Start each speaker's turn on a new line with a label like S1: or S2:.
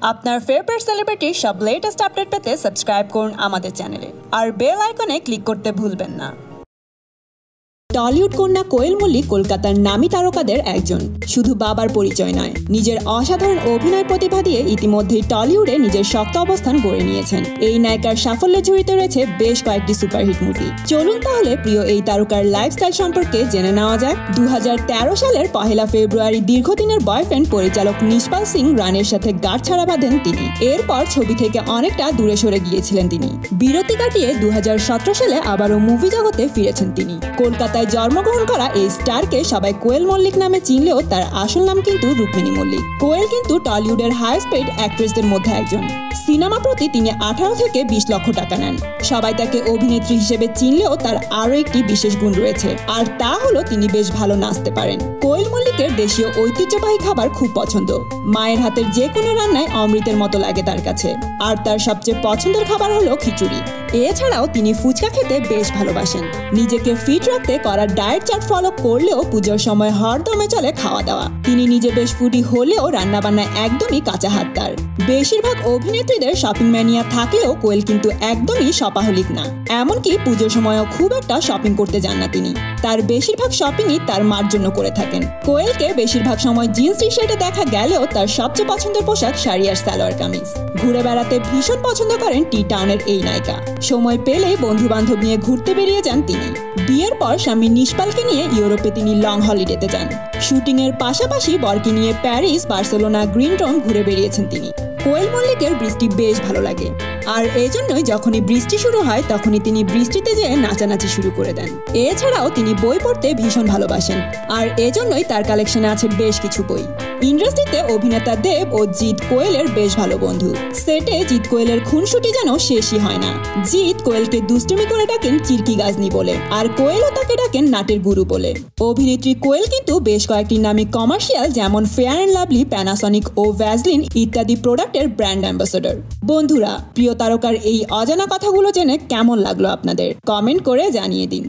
S1: আপনার ফেভারিট সেলিব্রিটির সব latest update পেতে সাবস্ক্রাইব করুন আমাদের চ্যানেলে আর বেল আইকনে ক্লিক করতে ভুলবেন না। টলিউড কন্যা কোয়েল মল্লিক কলকাতার নামী তারকাদের একজন। শুধু বাবার পরিচয় নয়, নিজের অসাধারণ অভিনয় প্রতিভা দিয়ে ইতিমধ্যেই টলিউডে নিজের শক্ত অবস্থান গড়ে নিয়েছেন। এই নায়িকার সাফল্যে জড়িত রয়েছে বেশ কয়েকটি সুপারহিট মুভি। চলুন তাহলে প্রিয় এই তারকার লাইফস্টাইল সম্পর্কে জেনে নেওয়া যাক। 2013 সালের 1 ফেব্রুয়ারি দীর্ঘদিনের বয়ফ্রেন্ড পরিচালক নিশপাল সিং রানের সাথে গাঁটছড়া বাঁধেন তিনি। এরপর ছবি থেকে অনেকটা দূরে সরে গিয়েছিলেন তিনি। বিরতি কাটিয়ে 2017 সালে আবারও মুভি জগতে ফিরেছেন তিনি। কলকাতায় জন্মগ্রহণ করা এই স্টারকে সবাই কোয়েল মল্লিক নামে চিনলেও তার আসল নাম কিন্তু রুক্মিণী মল্লিক। কোয়েল কিন্তু টলিউডের হাইয়েস্ট পেইড অ্যাক্ট্রেসদের মধ্যে একজন। সিনেমা প্রতি তিনি 18 থেকে 20 লক্ষ টাকা নেন। সবাই তাকে অভিনেত্রী হিসেবে চিনলেও তার আরও একটি বিশেষ গুণ রয়েছে, আর তা হলো তিনি বেশ ভালো নাচতে পারেন। কোয়েল মল্লিকের দেশীয় ঐতিহ্যবাহী খাবার খুব পছন্দ। মায়ের হাতের যে কোনো রান্নায় অমৃতের মতো লাগে তার কাছে, আর তার সবচেয়ে পছন্দের খাবার হলো খিচুড়ি। এছাড়াও তিনি ফুচকা খেতে বেশ ভালোবাসেন। নিজেকে ফিট রাখতে করা ডায়েট চার্ট ফলো করলেও পুজোর সময় হরদমে চলে খাওয়া দাওয়া। তিনি নিজে বেশ ফুডি হলেও রান্নাবান্নায় একদমই কাঁচা হাত তার। বেশিরভাগ অভিনেত্রীদের শপিং ম্যানিয়া থাকলেও কোয়েল কিন্তু একদমই শপাহলিক না। এমনকি পুজোর সময়ও খুব একটা শপিং করতে যান না তিনি। তার বেশিরভাগ শপিংই তার মার জন্য করে থাকেন। কোয়েলকে বেশিরভাগ সময় জিন্স টি শার্টে দেখা গেলেও তার সবচেয়ে পছন্দের পোশাক শাড়ি আর সালোয়ার কামিজ। ঘুরে বেড়াতে ভীষণ পছন্দ করেন টি টাউনের এই নায়িকা। সময় পেলেই বন্ধু বান্ধব নিয়ে ঘুরতে বেরিয়ে যান তিনি। বিয়ের পর স্বামী নিশপালকে নিয়ে ইউরোপে তিনি লং হলিডেতে যান। শুটিং এর পাশাপাশি বরকে নিয়ে প্যারিস, বার্সেলোনা, গ্রিন রোম ঘুরে বেরিয়েছেন তিনি। কোয়েল মল্লিকের বৃষ্টি বেশ ভালো লাগে, আর এজন্যই যখনই বৃষ্টি শুরু হয় তখনই তিনি বৃষ্টিতে যেয়ে নাচানাচি শুরু করে দেন। এছাড়াও তিনি বই পড়তে ভীষণ ভালোবাসেন, আর এজন্যই তার কালেকশনে আছে বেশ কিছু বই। ইন্ডাস্ট্রিতে অভিনেতা দেব ও জিৎ কোয়েলের বেশ ভালো বন্ধু। সেটে জিৎ কোয়েলের খুনসুটি যেন শেষই হয় না। জিৎ কোয়েলকে দুষ্টুমি করে ডাকেন চিরকি গাজনি বলে, আর কোয়েলও তাকে ডাকেন নাটের গুরু বলে। অভিনেত্রী কোয়েল কিন্তু বেশ কয়েকটি নামী কমার্শিয়াল যেমন ফেয়ার অ্যান্ড লাভলি, প্যানাসনিক ও ভ্যাজলিন ইত্যাদি প্রোডাক্টের ব্র্যান্ড অ্যাম্বাসেডর। বন্ধুরা, প্রিয় তারকার এই অজানা কথাগুলো জেনে কেমন লাগলো আপনাদের? কমেন্ট করে জানিয়ে দিন।